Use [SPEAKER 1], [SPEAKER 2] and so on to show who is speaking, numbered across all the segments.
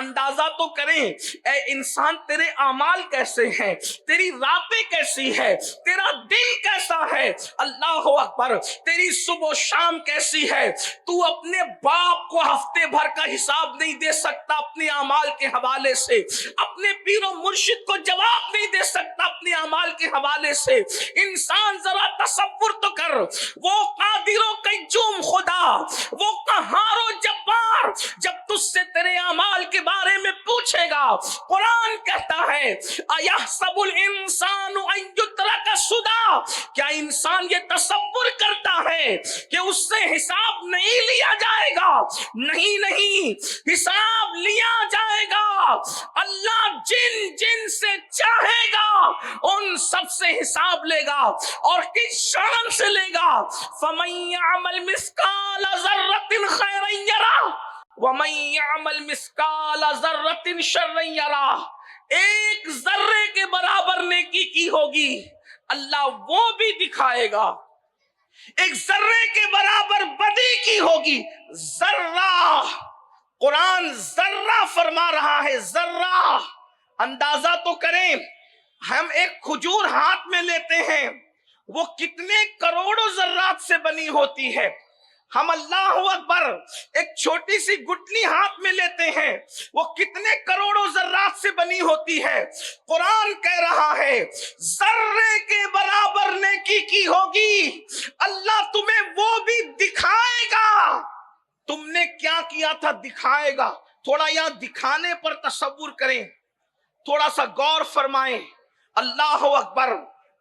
[SPEAKER 1] اندازہ تو کریں اے انسان تیرے اعمال کیسے ہیں، تیری راتیں کیسی ہے، تیرا دن کیسا ہے، اللہ اکبر، تیری صبح و شام کیسی ہے۔ تو اپنے باپ کو ہفتے بھر کا حساب نہیں دے سکتا اپنے اعمال کے حوالے سے، اپنے پیر و مرشد کو جواب نہیں دے سکتا اپنے اعمال کے حوالے سے۔ انسان ذرا تصور تو کر، وہ قادر و قیوم خدا، وہ قہار و جبار جب تجھ سے تیرے اعمال کے بارے میں پوچھے گا، قرآن کہتا ہے اَيَحْسَبُ الْإِنسَانُ أَن يُتْرَكَ سُدًى، کیا انسان یہ تصور کرتا ہے کہ اس سے حساب نہیں لیا جائے گا؟ نہیں نہیں، حساب لیا جائے گا۔ اللہ جن جن سے چاہے گا ان سب سے حساب لے گا، اور کس شان سے لے گا؟ فَمَن يَعْمَلْ مِثْقَالَ ذَرَّةٍ خَيْرًا يَرَهُ وَمَن يَعْمَلْ مِثْقَالَ ذَرَّةٍ شَرًّا يَرَهُ، ایک ذرے کے برابر نیکی کی ہوگی اللہ وہ بھی دکھائے گا، ایک ذرے کے برابر بدی کی ہوگی ذرہ، قرآن ذرہ فرما رہا ہے، ذرہ۔ اندازہ تو کریں، ہم ایک کھجور ہاتھ میں لیتے ہیں، وہ کتنے کروڑوں ذرات سے بنی ہوتی ہے۔ ہم اللہ اکبر ایک چھوٹی سی گٹلی ہاتھ میں لیتے ہیں، وہ کتنے کروڑوں ذرات سے بنی ہوتی ہے۔ قرآن کہہ رہا ہے ذرے کے برابر نیکی کی ہوگی، اللہ تمہیں وہ بھی دکھائے گا۔ تم نے کیا کیا تھا دکھائے گا۔ تھوڑا یہاں دکھانے پر تصور کریں، تھوڑا سا غور فرمائیں۔ اللہ اکبر،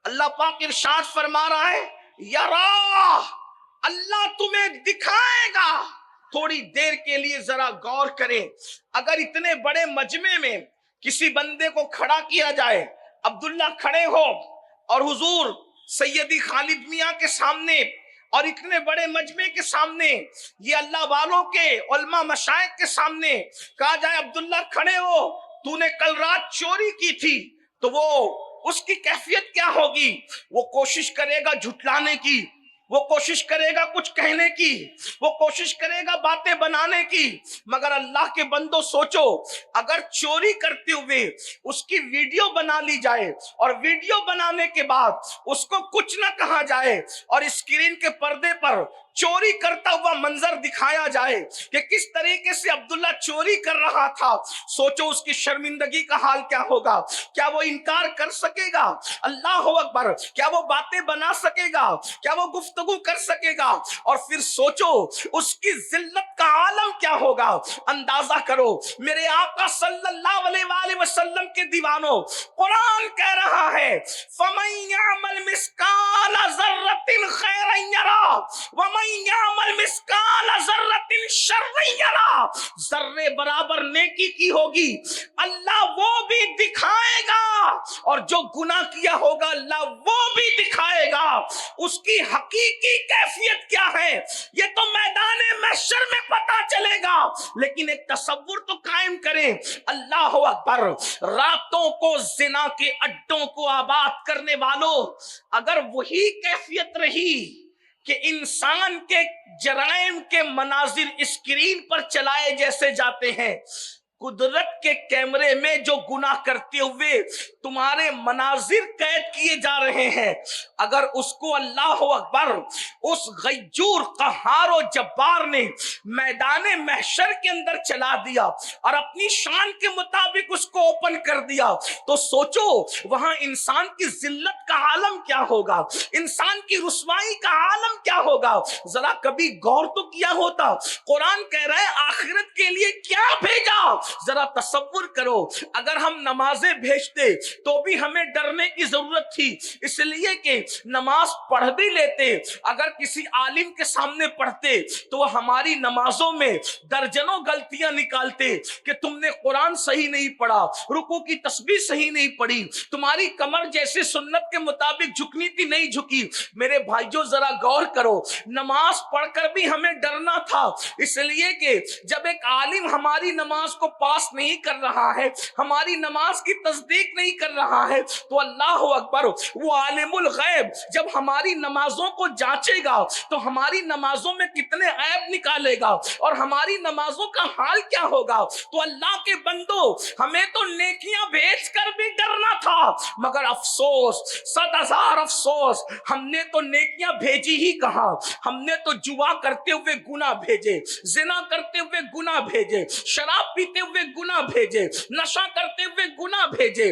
[SPEAKER 1] اللہ پاک ارشاد فرما رہا ہے یرا، اللہ تمہیں دکھائے گا۔ تھوڑی دیر کے لیے ذرا غور کریں، اگر اتنے بڑے مجمع میں کسی بندے کو کھڑا کیا جائے، عبداللہ کھڑے ہو اور حضور سیدی خالد میاں کے سامنے اور اتنے بڑے مجمع کے سامنے، یہ اللہ والوں کے علماء مشائخ کے سامنے کہا جائے عبداللہ کھڑے ہو، تو نے کل رات چوری کی تھی، تو وہ اس کی کیفیت کیا ہوگی؟ وہ کوشش کرے گا جھٹلانے کی، وہ کوشش کرے گا کچھ کہنے کی، وہ کوشش کرے گا باتیں بنانے کی۔ مگر اللہ کے بندو سوچو، اگر چوری کرتے ہوئے اس کی ویڈیو بنا لی جائے اور ویڈیو بنانے کے بعد اس کو کچھ نہ کہا جائے اور اسکرین کے پردے پر چوری کرتا ہوا منظر دکھایا جائے کہ کس طریقے سے عبداللہ چوری کر رہا تھا، سوچو اس کی شرمندگی کا حال کیا ہوگا۔ کیا وہ انکار کر سکے گا؟ اللہ اکبر، کیا وہ باتیں بنا سکے گا؟ کیا وہ گفتگو کر سکے گا؟ اور پھر سوچو اس کی ذلت کا عالم کیا ہوگا۔ اندازہ کرو میرے آقا صلی اللہ علیہ وآلہ وسلم کے دیوانوں، قرآن کہہ رہا ہے فَمَن يَعْمَلْ مِثْقَالَ ذَرَّةٍ خَيْرًا يَرَهُ وَمَن يَعْمَلْ مِثْقَالَ ذَرَّةٍ شَرًّا يَرَهُ، ذرے برابر نیکی کی ہوگی اللہ وہ بھی دکھائے گا، اور جو گناہ کیا ہوگا اللہ وہ بھی دکھائے گا۔ اس کی حقیقی کیفیت کیا ہے یہ تو میدان محشر میں پتا چلے گا، لیکن ایک تصور تو قائم کریں۔ اللہ اکبر، راتوں کو زنا کے اڈوں کو آباد کرنے والوں، اگر وہی کیفیت رہی کہ انسان کے جرائم کے مناظر اسکرین پر چلائے جیسے جاتے ہیں، قدرت کے کیمرے میں جو گناہ کرتے ہوئے تمہارے مناظر قید کیے جا رہے ہیں، اگر اس کو اللہ اکبر اس غیور قہار و جبار نے میدان محشر کے اندر چلا دیا اور اپنی شان کے مطابق اس کو اوپن کر دیا، تو سوچو وہاں انسان کی ذلت کا عالم کیا ہوگا، انسان کی رسوائی کا عالم کیا ہوگا۔ ذرا کبھی غور تو کیا ہوتا۔ قرآن کہہ رہا ہے آخرت کے لیے کیا بھیجا۔ ذرا تصور کرو، اگر ہم نمازیں بھیجتے تو بھی ہمیں ڈرنے کی ضرورت تھی، اس لیے کہ نماز پڑھ بھی لیتے، اگر کسی عالم کے سامنے پڑھتے تو وہ ہماری نمازوں میں درجنوں غلطیاں نکالتے کہ تم نے قرآن صحیح نہیں پڑھا، رکوع کی تسبیح صحیح نہیں پڑھی، تمہاری کمر جیسے سنت کے مطابق جھکنی تھی نہیں جھکی۔ میرے بھائیو ذرا غور کرو، نماز پڑھ کر بھی ہمیں ڈرنا تھا، اس لیے کہ جب ایک عالم ہماری نماز کو پاس نہیں کر رہا ہے، ہماری نماز کی تصدیق نہیں کر رہا ہے، تو اللہ اکبر وہ عالم الغیب جب ہماری نمازوں کو جانچے گا تو ہماری نمازوں میں کتنے عیب نکالے گا اور ہماری نمازوں کا حال کیا ہوگا۔ تو اللہ کے بندو، ہمیں تو نیکیاں بھیج کر بھی ڈرنا تھا، مگر افسوس، 100,000 افسوس، ہم نے تو نیکیاں بھیجی ہی کہاں، ہم نے تو جوا کرتے ہوئے گناہ بھیجے، زنا کرتے ہوئے گناہ بھیجے، شراب پیتے ہوئے گناہ بھیجے، نشہ کرتے ہوئے گناہ بھیجے۔